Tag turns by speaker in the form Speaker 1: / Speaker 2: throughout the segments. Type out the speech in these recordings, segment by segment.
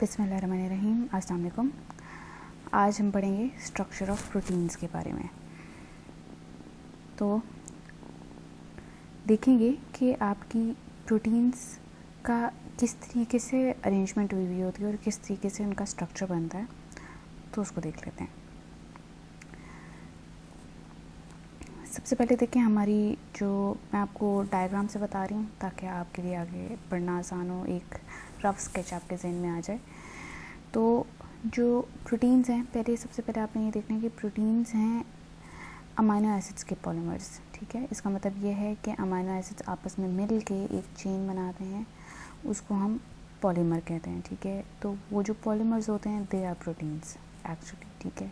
Speaker 1: बिस्मिल्लाहिर्रहमानिर्रहीम। अस्सलाम वालेकुम। आज हम पढ़ेंगे स्ट्रक्चर ऑफ प्रोटीन्स के बारे में। तो देखेंगे कि आपकी प्रोटीन्स का किस तरीके से अरेंजमेंट हुई होती है और किस तरीके से उनका स्ट्रक्चर बनता है, तो उसको देख लेते हैं। सबसे पहले देखें हमारी जो मैं आपको डायग्राम से बता रही हूँ ताकि आपके लिए आगे पढ़ना आसान हो, एक रफ स्केच आपके जहन में आ जाए। तो जो प्रोटीन्स हैं, पहले सबसे पहले आपने ये देखना है कि प्रोटीन्स हैं अमाइनो एसिड्स के पॉलीमर्स। ठीक है, इसका मतलब ये है कि अमाइनो एसिड्स आपस में मिल के एक चेन बनाते हैं, उसको हम पॉलीमर कहते हैं। ठीक है, तो वो जो पॉलीमर्स होते हैं दे आर प्रोटीन्स एक्चुअली। ठीक है,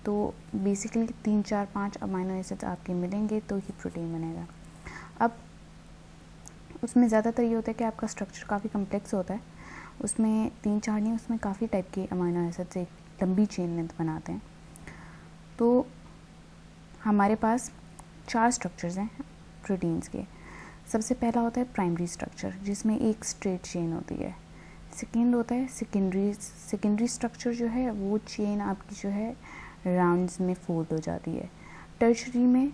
Speaker 1: तो बेसिकली 3, 4, 5 अमाइनो एसिड्स आपके मिलेंगे तो ही प्रोटीन बनेगा। अब उसमें ज़्यादातर ये होता है कि आपका स्ट्रक्चर काफ़ी कम्प्लेक्स होता है, उसमें 3, 4 नहीं, उसमें काफ़ी टाइप के अमाइनो एसिड्स एक लंबी चेन लेंथ बनाते हैं। तो हमारे पास 4 स्ट्रक्चर्स हैं प्रोटीन्स के। सबसे पहला होता है प्राइमरी स्ट्रक्चर, जिसमें एक स्ट्रेट चेन होती है। सेकेंड होता है सेकेंडरी स्ट्रक्चर, जो है वो चेन आपकी जो है राउंड्स में फोल्ड हो जाती है। टर्शरी में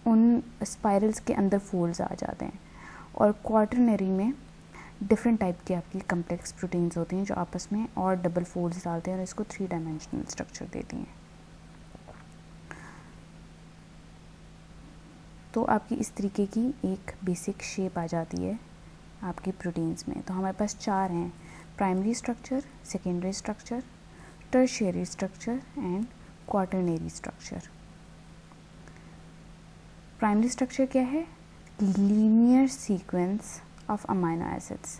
Speaker 1: उन स्पाइरल्स के अंदर फोल्ड्स आ जाते हैं, और क्वार्टरनरी में डिफरेंट टाइप की आपकी कम्प्लेक्स प्रोटीन्स होती हैं जो आपस में और डबल फोल्ड्स डालते हैं और इसको 3 डायमेंशनल स्ट्रक्चर देती हैं। तो आपकी इस तरीके की एक बेसिक शेप आ जाती है आपकी प्रोटीन्स में। तो हमारे पास 4 हैं: primary structure, secondary structure, tertiary structure and quaternary structure. Primary structure क्या है? Linear sequence of amino acids,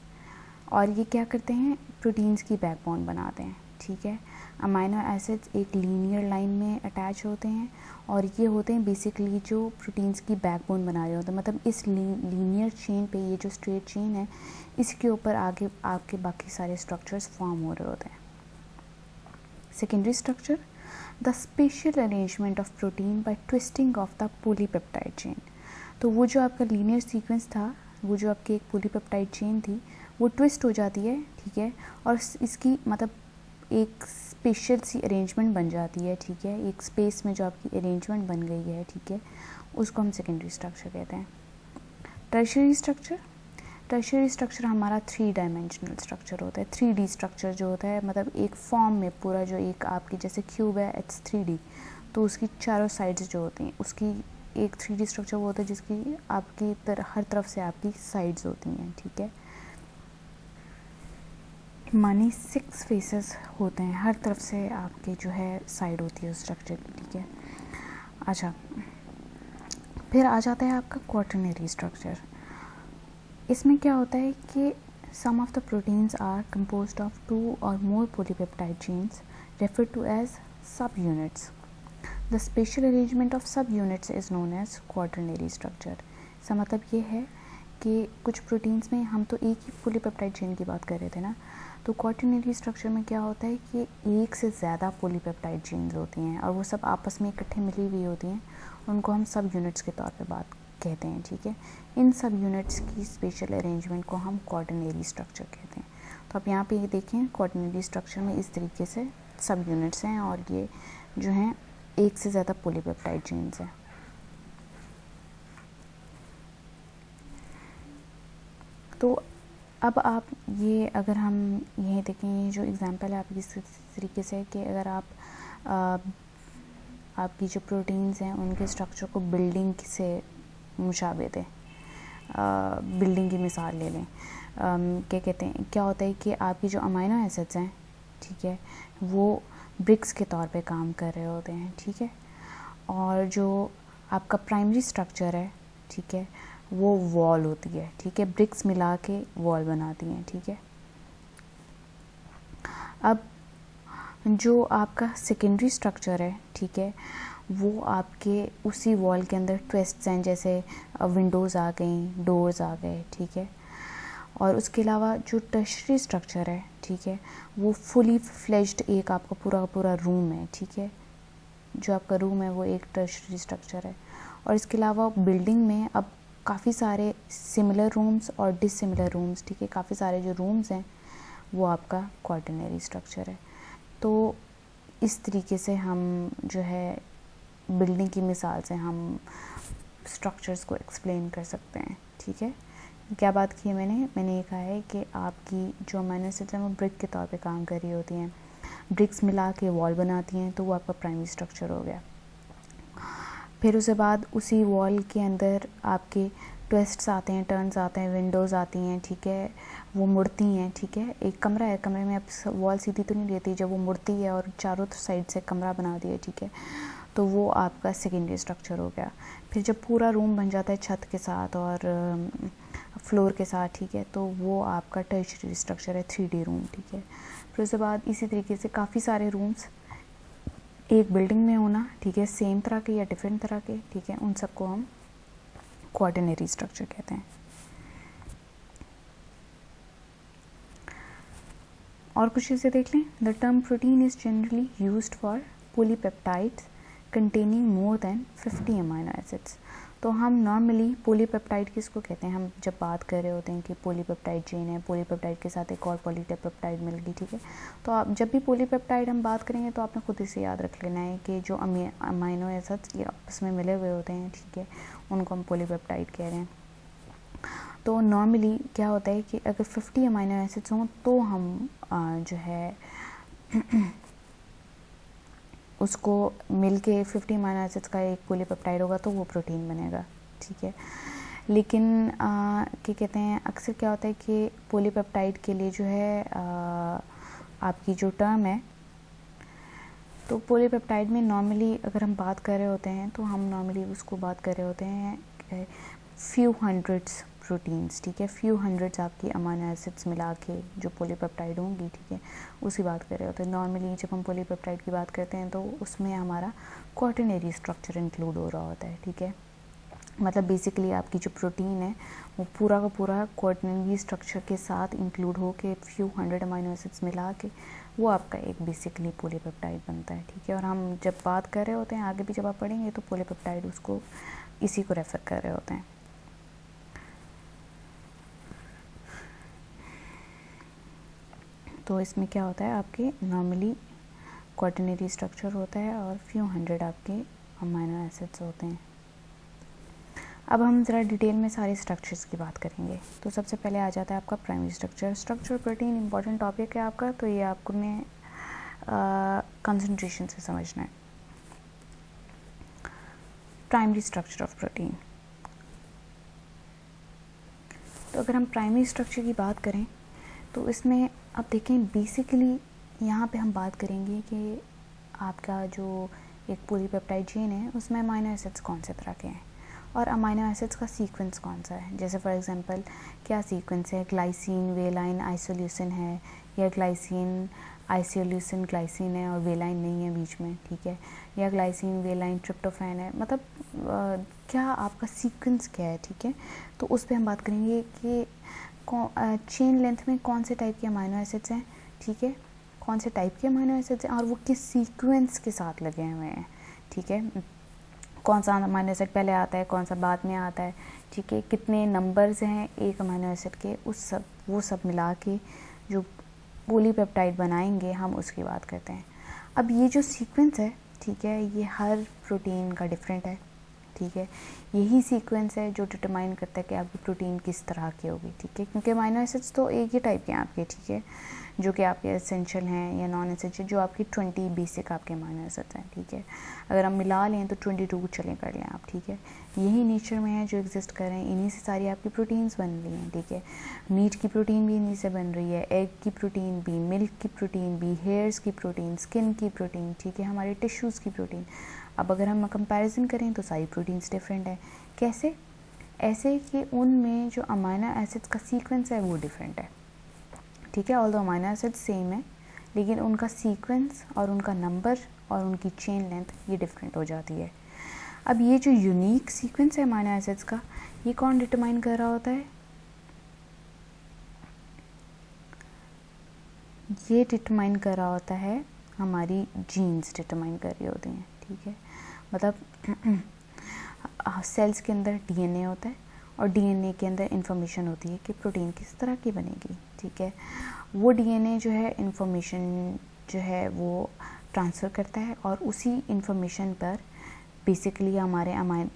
Speaker 1: और ये क्या करते हैं? प्रोटीन्स की बैकबोन बनाते हैं। ठीक है, अमाइनो एसिड्स एक लीनियर लाइन में अटैच होते हैं और ये होते हैं बेसिकली जो प्रोटीन्स की बैकबोन बना रहे होते हैं। मतलब इस लीनियर चेन पे, ये जो स्ट्रेट चेन है, इसके ऊपर आगे आपके बाकी सारे स्ट्रक्चर्स फॉर्म हो रहे होते हैं। Secondary structure, the special arrangement of protein bye twisting of the polypeptide chain. तो वो जो आपका लीनियर सीक्वेंस था, वो जो आपकी एक पॉलीपेप्टाइड चेन थी, वो ट्विस्ट हो जाती है। ठीक है, और इसकी मतलब एक स्पेशल सी अरेंजमेंट बन जाती है। ठीक है, एक स्पेस में जो आपकी अरेंजमेंट बन गई है, ठीक है, उसको हम सेकेंडरी स्ट्रक्चर कहते हैं। टर्शियरी स्ट्रक्चर हमारा 3 डायमेंशनल स्ट्रक्चर होता है। 3D स्ट्रक्चर जो होता है, मतलब एक फॉर्म में पूरा, जो एक आपकी जैसे क्यूब है, इट्स 3D, तो उसकी चारों साइड्स जो होती हैं, उसकी एक 3D स्ट्रक्चर वो होता है जिसकी आपकी हर तरफ से आपकी साइड्स होती हैं। ठीक है, मानी 6 फेसेस होते हैं, हर तरफ से आपके जो है साइड होती है उस स्ट्रक्चर की। ठीक है, अच्छा, फिर आ जाता है आपका क्वार्टरनरी स्ट्रक्चर। इसमें क्या होता है कि some of the proteins are composed of 2 और more polypeptide chains referred to as subunits. The special arrangement of subunits is known as quaternary structure. इसका मतलब ये है कि कुछ प्रोटीन्स में, हम तो एक ही पॉलीपेप्टाइड चेन की बात कर रहे थे ना, तो क्वार्टरनरी स्ट्रक्चर में क्या होता है कि एक से ज़्यादा पॉलीपेप्टाइड चेन्स होती हैं और वो सब आपस में इकट्ठे मिली हुई होती हैं, उनको हम सब यूनिट्स के तौर पे बात कहते हैं। ठीक है, इन सब यूनिट्स की स्पेशल अरेंजमेंट को हम क्वार्टरनरी स्ट्रक्चर कहते हैं। तो आप यहाँ पे ये देखें, क्वार्टरनरी स्ट्रक्चर में इस तरीके से सब यूनिट्स हैं और ये जो हैं एक से ज़्यादा पॉलीपेप्टाइड चेन्स हैं। तो अब आप ये, अगर हम ये देखें, ये जो एग्जांपल है आपकी इस तरीके से कि अगर आप आपकी जो प्रोटीन्स हैं उनके स्ट्रक्चर को बिल्डिंग से मुशाबे दें, बिल्डिंग की मिसाल ले लें। क्या कहते हैं, क्या होता है कि आपकी जो अमाइनो एसिड्स हैं, ठीक है, वो ब्रिक्स के तौर पे काम कर रहे होते हैं। ठीक है, और जो आपका प्राइमरी स्ट्रक्चर है, ठीक है, वो वॉल होती है। ठीक है, ब्रिक्स मिला के वॉल बनाती हैं। ठीक है, अब जो आपका सेकेंडरी स्ट्रक्चर है, ठीक है, वो आपके उसी वॉल के अंदर ट्विस्ट्स हैं, जैसे विंडोज़ आ गई, डोर्स आ गए। ठीक है, और उसके अलावा जो टर्शियरी स्ट्रक्चर है, ठीक है, वो फुली फ्लेज्ड एक आपका पूरा पूरा रूम है। ठीक है, जो आपका रूम है वो एक टर्शियरी स्ट्रक्चर है। और इसके अलावा बिल्डिंग में अब काफ़ी सारे सिमिलर रूम्स और डिसिमिलर रूम्स, ठीक है, काफ़ी सारे जो रूम्स हैं वो आपका क्वाटरनरी स्ट्रक्चर है। तो इस तरीके से हम जो है बिल्डिंग की मिसाल से हम स्ट्रक्चर्स को एक्सप्लेन कर सकते हैं। ठीक है, क्या बात की है मैंने ये कहा है कि आपकी जो अमीनो एसिड्स हैं वो ब्रिक के तौर पे काम कर रही होती हैं, ब्रिक्स मिला के वॉल बनाती हैं, तो वो आपका प्राइमरी स्ट्रक्चर हो गया। फिर उसके बाद उसी वॉल के अंदर आपके ट्विस्ट्स आते हैं, टर्न्स आते हैं, विंडोज़ आती हैं। ठीक है, वो मुड़ती हैं। ठीक है, एक कमरा है, कमरे में आप वॉल सीधी तो नहीं रहती, जब वो मुड़ती है और चारों साइड से कमरा बना दिया, ठीक है, तो वो आपका सेकेंडरी स्ट्रक्चर हो गया। फिर जब पूरा रूम बन जाता है छत के साथ और फ्लोर के साथ, ठीक है, तो वो आपका टर्शियरी स्ट्रक्चर है, 3D रूम। ठीक है, फिर उसके बाद इसी तरीके से काफ़ी सारे रूम्स एक बिल्डिंग में होना, ठीक है, सेम तरह के या डिफरेंट तरह के, ठीक है, उन सबको हम क्वाटरनरी स्ट्रक्चर कहते हैं। और कुछ चीज़ें देख लें। The term protein is generally used for polypeptides containing more than 50 amino acids. तो हम नॉर्मली पॉलीपेप्टाइड किसको कहते हैं, हम जब बात कर रहे होते हैं कि पॉलीपेप्टाइड चेन है, पॉलीपेप्टाइड के साथ एक और पॉलीपेप्टाइड मिल गई, ठीक है, तो आप जब भी पॉलीपेप्टाइड हम बात करेंगे तो आपने खुद इसे याद रख लेना है कि जो अमीनो एसिड्स ये आपस में मिले हुए होते हैं, ठीक है, उनको हम पॉलीपेप्टाइड कह रहे हैं। तो नॉर्मली क्या होता है कि अगर 50 अमीनो एसिड्स हों तो हम जो है उसको मिलके 50 अमीनो एसिड्स का एक पॉलीपेप्टाइड होगा तो वो प्रोटीन बनेगा। ठीक है, लेकिन क्या कहते हैं, अक्सर क्या होता है कि पॉलीपेप्टाइड के लिए जो है आपकी जो टर्म है, तो पॉलीपेप्टाइड में नॉर्मली अगर हम बात कर रहे होते हैं तो हम नॉर्मली उसको बात कर रहे होते हैं फ्यू हंड्रेड्स प्रोटीन्स। ठीक है, फ्यू हंड्रेड्स आपकी अमीनो एसिड्स मिला के जो पॉलीपेप्टाइड होंगी, ठीक है, उसी बात कर रहे होते हैं। नॉर्मली जब हम पॉलीपेप्टाइड की बात करते हैं तो उसमें हमारा क्वाटरनरी स्ट्रक्चर इंक्लूड हो रहा होता है। ठीक है, मतलब बेसिकली आपकी जो प्रोटीन है वो पूरा का पूरा क्वाटरनरी स्ट्रक्चर के साथ इंक्लूड हो के फ्यू हंड्रेड अमीनो एसिड्स मिला के वो आपका एक बेसिकली पॉलीपेप्टाइड बनता है। ठीक है, और हम जब बात कर रहे होते हैं, आगे भी जब आप पढ़ेंगे तो पॉलीपेप्टाइड उसको इसी को रेफ़र कर रहे होते हैं। तो इसमें क्या होता है, आपके नॉर्मली क्वाटरनरी स्ट्रक्चर होता है और फ्यू हंड्रेड आपके अमीनो एसिड्स होते हैं। अब हम ज़रा डिटेल में सारे स्ट्रक्चर्स की बात करेंगे। तो सबसे पहले आ जाता है आपका primary structure. Structure protein important topic है आपका, तो ये आपको ने कंसंट्रेशन से समझना है। प्राइमरी स्ट्रक्चर ऑफ प्रोटीन, तो अगर हम प्राइमरी स्ट्रक्चर की बात करें तो इसमें आप देखें बेसिकली यहाँ पे हम बात करेंगे कि आपका जो एक पॉलीपेप्टाइड चेन है उसमें अमीनो एसिड्स कौन से तरह के हैं और अमीनो एसिड्स का सीक्वेंस कौन सा है। जैसे फॉर एग्जांपल क्या सीक्वेंस है, ग्लाइसिन वेलाइन आइसोल्यूसिन है, या ग्लाइसिन आइसोल्यूसिन ग्लाइसिन है और वेलाइन नहीं है बीच में, ठीक है, या ग्लाइसिन वेलाइन ट्रिप्टोफैन है, मतलब क्या आपका सीक्वेंस क्या है। ठीक है, तो उस पर हम बात करेंगे कि चेन लेंथ में कौन से टाइप के अमीनो एसिड्स हैं, ठीक है, कौन से टाइप के अमीनो एसिड्स हैं और वो किस सीक्वेंस के साथ लगे हुए हैं। ठीक है, कौन सा अमीनो एसिड पहले आता है, कौन सा बाद में आता है, ठीक है, कितने नंबर्स हैं एक अमीनो एसिड के, वो सब मिला के जो पॉलीपेप्टाइड बनाएंगे हम उसकी बात करते हैं। अब ये जो सीक्वेंस है, ठीक है, ये हर प्रोटीन का डिफरेंट है। ठीक है, यही सीक्वेंस है जो डिटरमाइन करता है कि आपकी प्रोटीन किस तरह की होगी। ठीक है, क्योंकि अमीनो एसिड्स तो एक ही टाइप के हैं आपके, ठीक है, जो कि आपके एसेंशियल हैं या नॉन एसेंशियल, जो आपकी 20 बेसिक आपके अमीनो एसिड्स हैं। ठीक है, अगर हम मिला लें तो 22 चलें कर लें आप। ठीक है, यही नेचर में है जो एग्जिस्ट कर रहे हैं, इन्हीं से सारी आपकी प्रोटीन्स बन रही हैं। ठीक है, मीट की प्रोटीन भी इन्हीं से बन रही है, एग की प्रोटीन भी, मिल्क की प्रोटीन भी, हेयर्स की प्रोटीन, स्किन की प्रोटीन, ठीक है, हमारे टिश्यूज़ की प्रोटीन। अब अगर हम कंपैरिजन करें तो सारी प्रोटीन्स डिफरेंट है। कैसे? ऐसे कि उनमें जो अमीनो एसिड्स का सीक्वेंस है वो डिफरेंट है। ठीक है, ऑल्दो अमीनो एसिड्स सेम है लेकिन उनका सीक्वेंस और उनका नंबर और उनकी चेन लेंथ ये डिफरेंट हो जाती है। अब ये जो यूनिक सीक्वेंस है अमीनो एसिड्स का, ये कौन डिटरमाइन कर रहा होता है? ये डिटरमाइन कर रहा होता है, हमारी जीन्स डिटरमाइन कर रही होती हैं। ठीक है, मतलब सेल्स के अंदर डीएनए होता है और डीएनए के अंदर इंफॉर्मेशन होती है कि प्रोटीन किस तरह की बनेगी। ठीक ठीक है। वो डीएनए जो है इंफॉर्मेशन जो है वो ट्रांसफ़र करता है और उसी इंफॉर्मेशन पर बेसिकली हमारे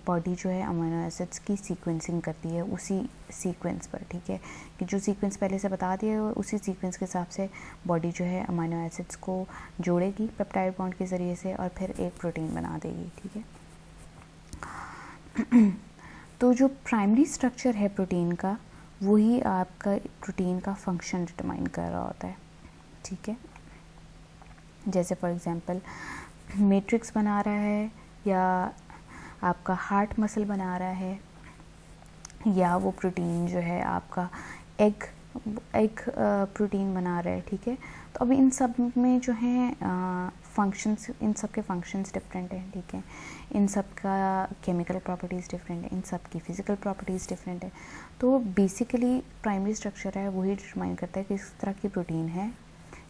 Speaker 1: बॉडी जो है अमीनो एसिड्स की सीक्वेंसिंग करती है उसी सीक्वेंस पर, ठीक है, कि जो सीक्वेंस पहले से बता दिया है उसी सीक्वेंस के हिसाब से बॉडी जो है अमीनो एसिड्स को जोड़ेगी पेप्टाइड बॉन्ड के ज़रिए से और फिर एक प्रोटीन बना देगी, ठीक है। तो जो प्राइमरी स्ट्रक्चर है प्रोटीन का वही आपका प्रोटीन का फंक्शन डिटरमाइन कर रहा होता है, ठीक है। जैसे फॉर एग्जांपल मैट्रिक्स बना रहा है या आपका हार्ट मसल बना रहा है या वो प्रोटीन जो है आपका एग प्रोटीन बना रहा है, ठीक है। तो अभी इन सब में जो है फंक्शंस, इन सब के फंक्शंस डिफरेंट हैं, ठीक है। इन सब का केमिकल प्रॉपर्टीज़ डिफरेंट है, इन सब की फ़िज़िकल प्रॉपर्टीज़ डिफरेंट है। तो बेसिकली प्राइमरी स्ट्रक्चर है वही डिटरमाइन करता है कि किस तरह की प्रोटीन है,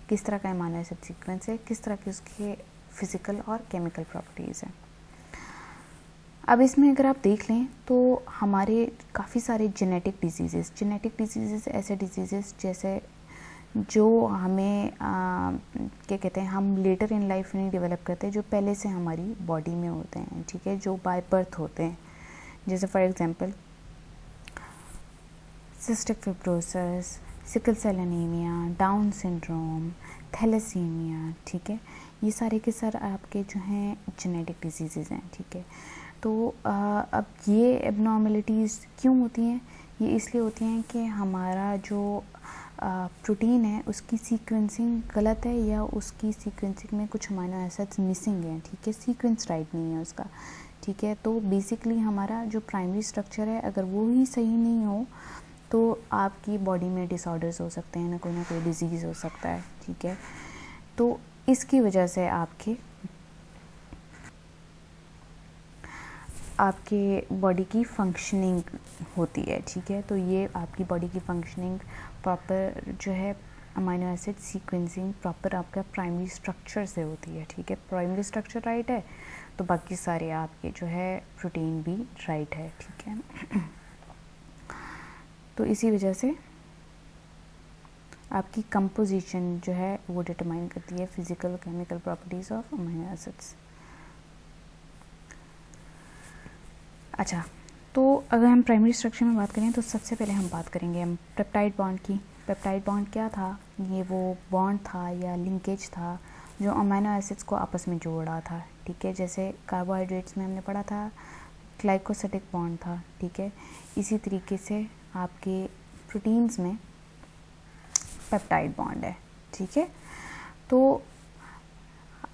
Speaker 1: किस तरह का अमीनो एसिड सीक्वेंस है, किस तरह के उसके फ़िज़िकल और केमिकल प्रॉपर्टीज़ हैं। अब इसमें अगर आप देख लें तो हमारे काफ़ी सारे जेनेटिक डिजीज़ ऐसे डिजीज़ जैसे जो हमें क्या कहते हैं, हम लेटर इन लाइफ नहीं डेवलप करते, जो पहले से हमारी बॉडी में होते हैं, ठीक है, जो बाय बर्थ होते हैं। जैसे for example cystic fibrosis, sickle cell anaemia, Down syndrome, thalassaemia, ठीक है, ये सारे के सारे आपके जो हैं जेनेटिक डिजीज़ हैं, ठीक है। तो अब ये एबनॉर्मलिटीज़ क्यों होती हैं? ये इसलिए होती हैं कि हमारा जो प्रोटीन है उसकी सीक्वेंसिंग गलत है या उसकी सीक्वेंसिंग में कुछ अमीनो एसिड्स मिसिंग हैं, ठीक है, सीक्वेंस राइट नहीं है उसका, ठीक है। तो बेसिकली हमारा जो प्राइमरी स्ट्रक्चर है अगर वो ही सही नहीं हो तो आपकी बॉडी में डिसऑर्डर्स हो सकते हैं, ना कोई डिजीज़ हो सकता है, ठीक है। तो इसकी वजह से आपके बॉडी की फंक्शनिंग होती है, ठीक है। तो ये आपकी बॉडी की फंक्शनिंग प्रॉपर जो है अमीनो एसिड सीक्वेंसिंग प्रॉपर आपका प्राइमरी स्ट्रक्चर से होती है, ठीक है। प्राइमरी स्ट्रक्चर राइट है तो बाकी सारे आपके जो है प्रोटीन भी राइट है, ठीक है। तो इसी वजह से आपकी कंपोजिशन जो है वो डिटरमाइन करती है physical chemical properties of amino acids. अच्छा, तो अगर हम प्राइमरी स्ट्रक्चर में बात करें तो सबसे पहले हम बात करेंगे हम पेप्टाइड बॉन्ड की। पेप्टाइड बॉन्ड क्या था? ये वो बॉन्ड था या लिंकेज था जो अमीनो एसिड्स को आपस में जोड़ रहा था, ठीक है। जैसे कार्बोहाइड्रेट्स में हमने पढ़ा था ग्लाइकोसिडिक बॉन्ड था, ठीक है। इसी तरीके से आपके प्रोटीन्स में पेप्टाइड बॉन्ड है, ठीक है। तो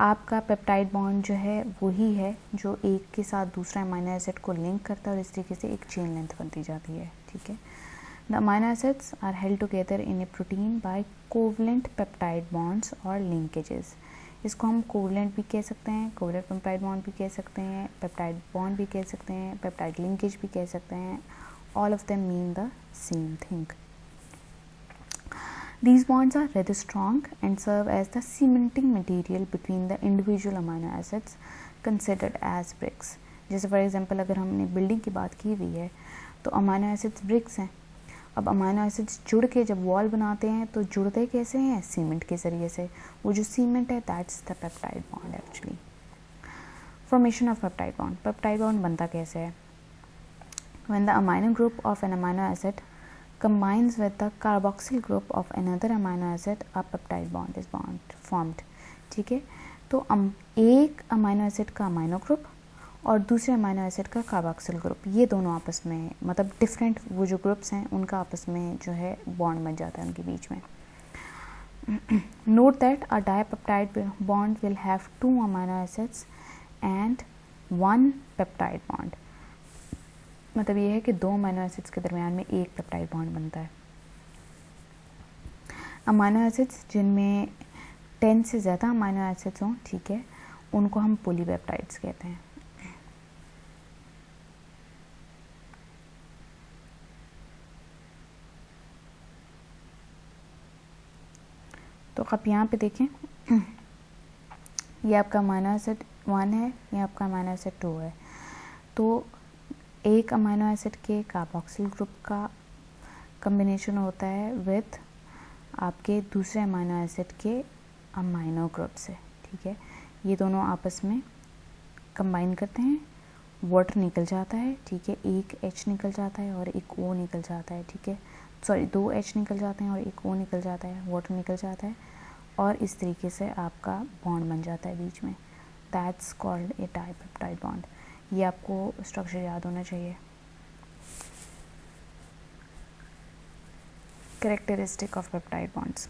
Speaker 1: आपका पेप्टाइड बॉन्ड जो है वही है जो एक के साथ दूसरा अमीनो एसिड को लिंक करता है और इस तरीके से एक चेन लेंथ बनती जाती है, ठीक है। The amino acids are held together in a protein by covalent peptide bonds और लिंकेजेस। इसको हम कोवलेंट भी कह सकते हैं, कोवलेंट पेप्टाइड बॉन्ड भी कह सकते हैं, पेप्टाइड बॉन्ड भी कह सकते हैं, पेप्टाइड लिंकेज भी कह सकते हैं। All of them mean the same thing. These bonds are rather strong and serve as the cementing material between the individual amino acids considered as bricks. जैसे फॉर एग्जांपल अगर हमने बिल्डिंग की बात की हुई है तो अमीनो एसिड्स ब्रिक्स हैं। अब अमीनो एसिड्स जुड़ के जब वॉल बनाते हैं तो जुड़ते कैसे हैं? सीमेंट के ज़रिए से। वो जो सीमेंट है that's the peptide bond actually. Formation of peptide bond. Peptide bond बनता कैसे है? When the amino group of an amino acid combines with the carboxyl group of another amino acid, a peptide bond is formed, ठीक है। तो एक amino acid का amino group और दूसरे अमीनो एसिड का कार्बोक्सिल ग्रुप, ये दोनों आपस में मतलब डिफरेंट वो जो ग्रुप्स हैं उनका आपस में जो है बॉन्ड बन जाता है उनके बीच में। Note that a dipeptide bond will have 2 amino acids and 1 peptide bond. मतलब ये है कि 2 अमीनो एसिड्स के दरमियान में एक पेप्टाइड बॉन्ड बनता है। अमीनो एसिड्स जिनमें 10 से ज़्यादा अमीनो एसिड्स हों, ठीक है, उनको हम पॉलीपेप्टाइड्स कहते हैं। तो आप यहाँ पे देखें ये आपका अमीनो एसिड 1 है, ये आपका अमीनो एसिड 2 है। तो एक अमीनो एसिड के कार्बोक्सिल ग्रुप का कम्बिनेशन होता है विथ आपके दूसरे अमाइनो एसिड के अमाइनो ग्रुप से, ठीक है। ये दोनों आपस में कंबाइन करते हैं, वाटर निकल जाता है, ठीक है, एक H निकल जाता है और एक O निकल जाता है, ठीक है, सॉरी 2 H निकल जाते हैं और एक O निकल जाता है, वाटर निकल जाता है और इस तरीके से आपका बॉन्ड बन जाता है बीच में। That's called a dipeptide bond. ये आपको स्ट्रक्चर याद होना चाहिए। Characteristic of peptide bonds.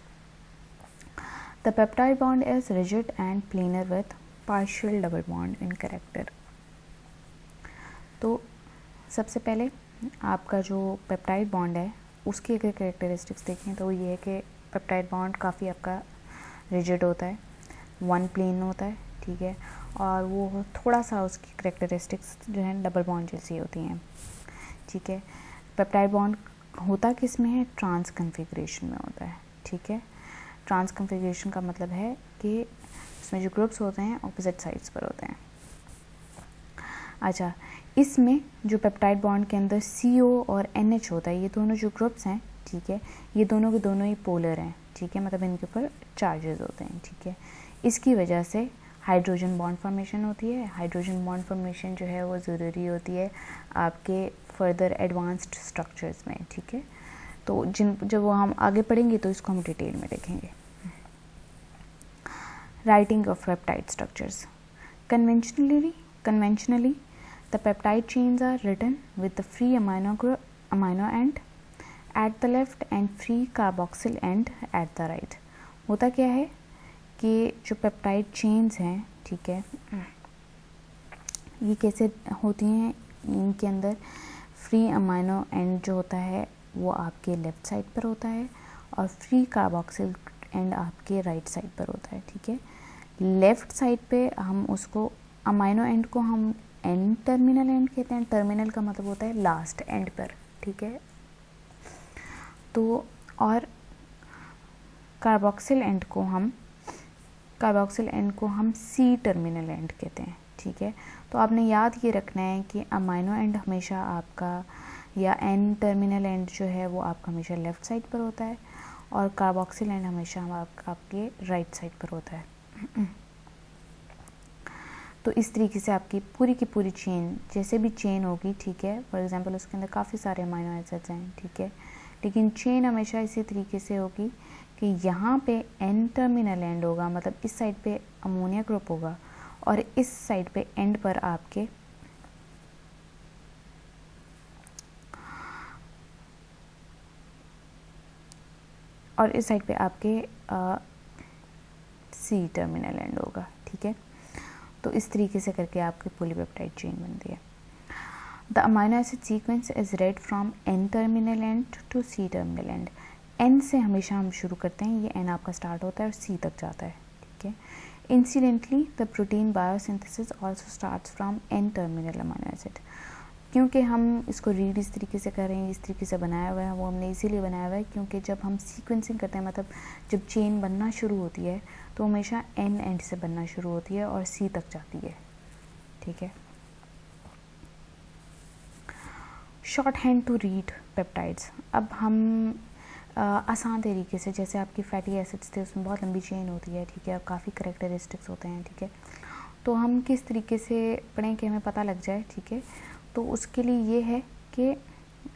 Speaker 1: The peptide bond is rigid and planar with partial double bond in character. तो सबसे पहले आपका जो पेप्टाइड बॉन्ड है उसकी अगर कैरेक्टरिस्टिक्स देखें तो ये है कि पेप्टाइड बॉन्ड काफ़ी आपका रिजिड होता है, वन प्लेन होता है, ठीक है, और वो थोड़ा सा उसकी कैरेक्टरिस्टिक्स जो है डबल बॉन्ड जैसी होती हैं, ठीक है। पेप्टाइड बॉन्ड होता किस में है? ट्रांस कन्फिग्रेशन में होता है, ठीक है। ट्रांस कन्फिग्रेशन का मतलब है कि इसमें जो ग्रुप्स होते हैं ऑपोजिट साइड्स पर होते हैं। अच्छा, इसमें जो पेप्टाइड बॉन्ड के अंदर CO और NH होता है, ये दोनों जो ग्रुप्स हैं, ठीक है, ये दोनों के दोनों ही पोलर हैं, ठीक है, मतलब इनके ऊपर चार्जेस होते हैं, ठीक है। इसकी वजह से हाइड्रोजन बॉन्ड फॉर्मेशन होती है। हाइड्रोजन बॉन्ड फॉर्मेशन जो है वो ज़रूरी होती है आपके फर्दर एडवांस्ड स्ट्रक्चर्स में, ठीक है। तो जब वो हम आगे पढ़ेंगे तो इसको हम डिटेल में देखेंगे। Writing of peptide structures. Conventionally, the peptide chains are written with the free amino end at the left and free carboxyl end at the right. होता क्या है कि जो पेप्टाइड चेन्स हैं, ठीक है, ये कैसे होती हैं? इनके अंदर फ्री अमाइनो एंड जो होता है वो आपके लेफ़्ट साइड पर होता है और फ्री कार्बोक्सिल एंड आपके राइट साइड पर होता है, ठीक है। लेफ़्ट साइड पे हम उसको अमाइनो एंड को हम एंड टर्मिनल एंड कहते हैं। टर्मिनल का मतलब होता है लास्ट एंड पर, ठीक है। तो और कार्बोक्सिल एंड को हम C टर्मिनल एंड कहते हैं, ठीक है। तो आपने याद ये रखना है कि अमाइनो एंड हमेशा आपका या एन टर्मिनल एंड जो है वो आपका हमेशा लेफ़्ट साइड पर होता है और कार्बोक्सिल एंड हमेशा आपके राइट साइड पर होता है। तो इस तरीके से आपकी पूरी की पूरी चेन, जैसे भी चेन होगी, ठीक है, फॉर एग्जांपल उसके अंदर काफ़ी सारे अमाइनो एसिड्स हैं, ठीक है, लेकिन चेन हमेशा इसी तरीके से होगी कि यहाँ पे एन टर्मिनल एंड होगा, मतलब इस साइड पे अमोनिया ग्रुप होगा और इस साइड पे एंड पर आपके C टर्मिनल एंड होगा, ठीक है। तो इस तरीके से करके आपकी पॉलीपेप्टाइड चेन बनती है। The amino acid sequence is read from N terminal end to C terminal end. N से हमेशा हम शुरू करते हैं, ये N आपका स्टार्ट होता है और C तक जाता है, ठीक है। Incidentally the protein biosynthesis also starts from N terminal amino acid. क्योंकि हम इसको रीड इस तरीके से कर रहे हैं, इस तरीके से बनाया हुआ है, वो हमने इसीलिए बनाया हुआ है क्योंकि जब हम सीक्वेंसिंग करते हैं, मतलब जब चेन बनना शुरू होती है तो हमेशा N एंड से बनना शुरू होती है और C तक जाती है, ठीक है। Shorthand to read peptides. अब हम आसान तरीके से, जैसे आपकी फैटी एसिड्स थे उसमें बहुत लंबी चेन होती है, ठीक है, और काफ़ी करेक्टरिस्टिक्स होते हैं, ठीक है, तो हम किस तरीके से पढ़ें कि हमें पता लग जाए, ठीक है। तो उसके लिए ये है कि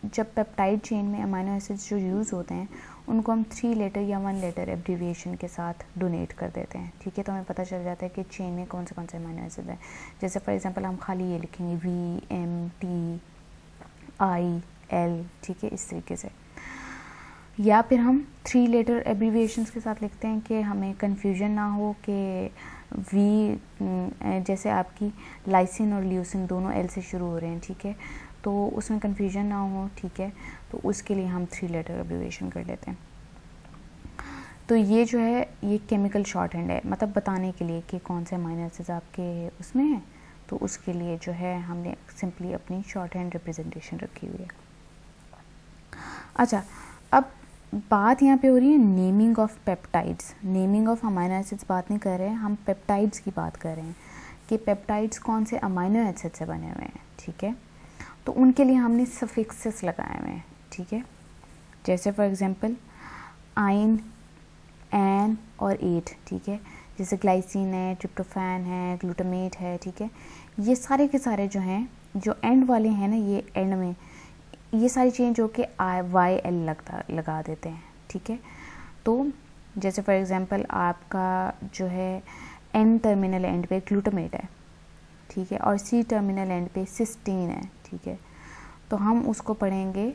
Speaker 1: जब पेप्टाइड चेन में अमाइनो एसिड्स जो यूज़ होते हैं उनको हम 3 लेटर या 1 लेटर एब्रीविएशन के साथ डोनेट कर देते हैं, ठीक है। तो हमें पता चल जाता है कि चेन में कौन से अमाइनो एसिड हैं। जैसे फॉर एग्जांपल हम खाली ये लिखेंगे VMTIL, ठीक है, इस तरीके से। या फिर हम 3 लेटर एब्रीविएशंस के साथ लिखते हैं कि हमें कन्फ्यूजन ना हो कि जैसे आपकी लाइसिन और ल्यूसिन दोनों L से शुरू हो रहे हैं, ठीक है, तो उसमें कन्फ्यूजन ना हो, ठीक है, तो उसके लिए हम 3 लेटर एब्रीविएशन कर लेते हैं। तो ये जो है ये केमिकल शॉर्ट हैंड है, मतलब बताने के लिए कि कौन से अमाइनो एसिड्स आपके उसमें हैं, तो उसके लिए जो है हमने सिंपली अपनी शॉर्ट हैंड रिप्रेजेंटेशन रखी हुई है। अच्छा, अब बात यहाँ पे हो रही है naming of peptides. Naming of amino acids बात नहीं कर रहे हैं, हम पेप्टाइड्स की बात कर रहे हैं कि पेप्टाइड्स कौन से अमाइनो एसिड से बने हुए हैं, ठीक है। तो उनके लिए हमने सफिक्सेस लगाए हुए हैं, ठीक है। जैसे फॉर एग्जांपल आइन एन और 8, ठीक है। जैसे ग्लाइसिन है, ट्रिप्टोफैन है, ग्लूटामेट है, ठीक है। ये सारे के सारे जो हैं, जो एंड वाले हैं ना, ये एंड में ये सारी चेंज होके YL लगा देते हैं, ठीक है। तो जैसे फॉर एग्जांपल आपका जो है N टर्मिनल एंड पे ग्लूटामेट है, ठीक है, और C टर्मिनल एंड पे सिस्टीन है, ठीक है। तो हम उसको पढ़ेंगे,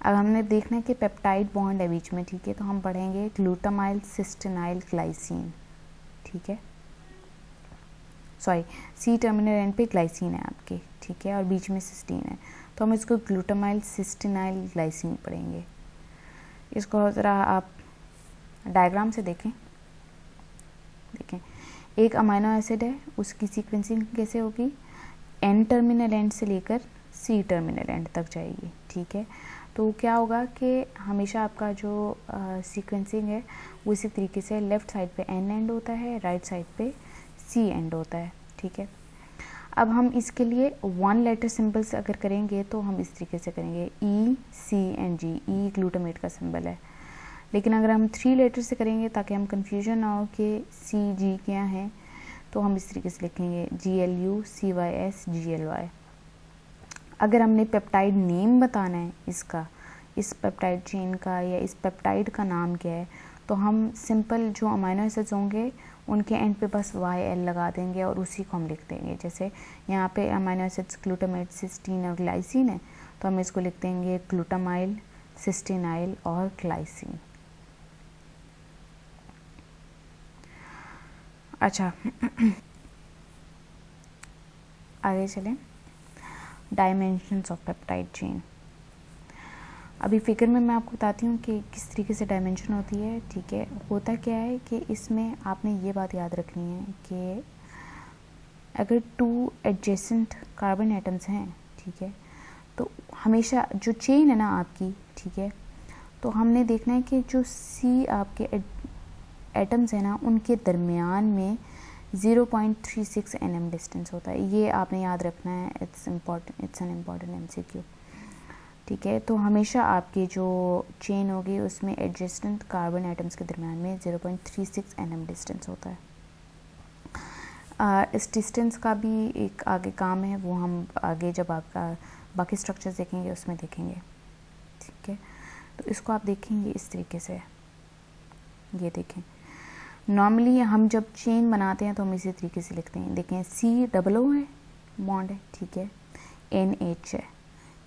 Speaker 1: अब हमने देखना है कि पेप्टाइड बॉन्ड है बीच में, ठीक है, तो हम पढ़ेंगे ग्लूटामाइल सिस्टेनाइल ग्लाइसिन, ठीक है। सॉरी, C टर्मिनल एंड पे ग्लाइसिन है आपके, ठीक है, और बीच में सिस्टीन है, तो हम इसको ग्लूटामाइल सिस्टेनाइल ग्लाइसिन पढ़ेंगे। इसको ज़रा आप डायग्राम से देखें। एक अमाइनो एसिड है, उसकी सीक्वेंसिंग कैसे होगी, N टर्मिनल एंड से लेकर C टर्मिनल एंड तक जाएगी, ठीक है। तो क्या होगा कि हमेशा आपका जो सीक्वेंसिंग है वो इसी तरीके से लेफ़्ट साइड पे N एंड होता है, राइट साइड पे C एंड होता है, ठीक है। अब हम इसके लिए 1 लेटर सिंबल्स अगर करेंगे तो हम इस तरीके से करेंगे, E, C and G। E glutamate का सिंबल है, लेकिन अगर हम 3 लेटर से करेंगे ताकि हम कंफ्यूजन ना हो कि C, G क्या है, तो हम इस तरीके से लिखेंगे GLU, CYS, GLY। अगर हमने पेप्टाइड नेम बताना है इसका, इस पेप्टाइड चेन का या इस पेप्टाइड का नाम क्या है, तो हम सिंपल जो अमाइनो एसिड्स होंगे उनके एंड पे बस YL लगा देंगे और उसी को हम लिख देंगे। जैसे यहाँ पे अमाइनो एसिड्स ग्लूटामेट, सिस्टीन और ग्लाइसिन है, तो हम इसको लिख देंगे ग्लूटामाइल, सिस्टेनाइल और ग्लाइसिन। अच्छा आगे चलें, डायमेंशंस ऑफ पेप्टाइड चेन। अभी फिगर में मैं आपको बताती हूँ कि किस तरीके से डायमेंशन होती है, ठीक है। होता क्या है कि इसमें आपने ये बात याद रखनी है कि अगर 2 एडजेसेंट कार्बन एटम्स हैं, ठीक है, तो हमेशा जो चेन है ना आपकी, ठीक है, तो हमने देखना है कि जो C आपके एटम्स है ना, उनके दरमियान में 0.36 nm डिस्टेंस होता है। ये आपने याद रखना है, इट्स एन इम्पॉर्टेंट MCQ, ठीक है। तो हमेशा आपकी जो चेन होगी उसमें एडजेसेंट कार्बन एटम्स के दरमियान में 0.36 nm डिस्टेंस होता है। इस डिस्टेंस का भी एक आगे काम है, वो हम आगे जब आपका बाकी स्ट्रक्चर्स देखेंगे उसमें देखेंगे, ठीक है। तो इसको आप देखेंगे इस तरीके से, ये देखें, नॉर्मली हम जब चेन बनाते हैं तो हम इसी तरीके से लिखते हैं। देखें COO है, बॉन्ड है, ठीक है, NH है,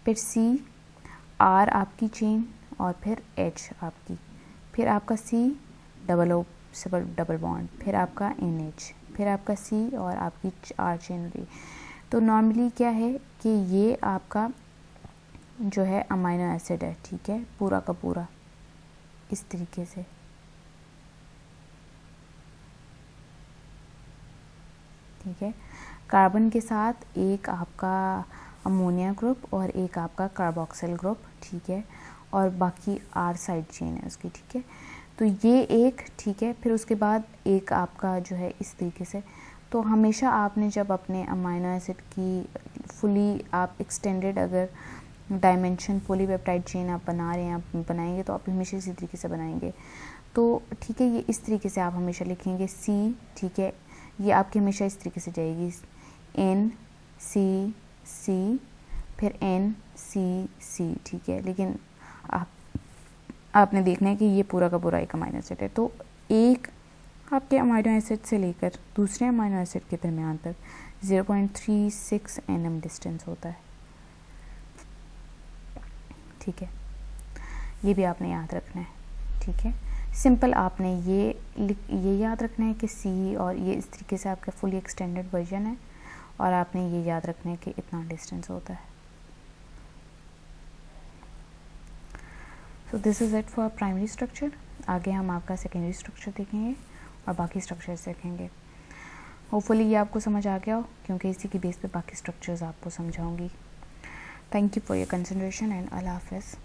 Speaker 1: फिर CR आपकी चेन और फिर H आपकी, फिर आपका COO से डबल बॉन्ड, फिर आपका NH, फिर आपका C और आपकी R चेन रही। तो नॉर्मली क्या है कि ये आपका जो है अमाइनो एसिड है, ठीक है, पूरा का पूरा इस तरीके से, ठीक है। कार्बन के साथ एक आपका अमोनिया ग्रुप और एक आपका कार्बोक्सिल ग्रुप, ठीक है, और बाकी R साइड चेन है उसकी, ठीक है। तो ये एक, ठीक है, फिर उसके बाद एक आपका जो है इस तरीके से। तो हमेशा आपने जब अपने अमाइनो एसिड की फुली आप एक्सटेंडेड अगर डायमेंशन पॉलीपेप्टाइड चेन आप बना रहे हैं, आप बनाएंगे तो आप हमेशा इसी तरीके से बनाएंगे। तो ठीक है, ये इस तरीके से आप हमेशा लिखेंगे C, ठीक है, ये आपकी हमेशा इस तरीके से जाएगी, N C C, फिर N C C, ठीक है। लेकिन आपने देखना है कि ये पूरा का पूरा एक अमाइनो एसिड है। तो एक आपके अमाइनो एसिड से लेकर दूसरे अमाइनो एसिड के दरमियान तक 0.36 nm डिस्टेंस होता है, ठीक है। ये भी आपने याद रखना है, ठीक है। सिंपल आपने ये याद रखना है कि C, और ये इस तरीके से आपका फुली एक्सटेंडेड वर्जन है, और आपने ये याद रखना है कि इतना डिस्टेंस होता है। So this is it for primary structure. आगे हम आपका सेकेंडरी स्ट्रक्चर देखेंगे और बाकी स्ट्रक्चर्स देखेंगे। होपफुली ये आपको समझ आ गया हो, क्योंकि इसी की बेस पे बाकी स्ट्रक्चर्स आपको समझाऊंगी। Thank you for your consideration and अल्लाह हाफ़िज़।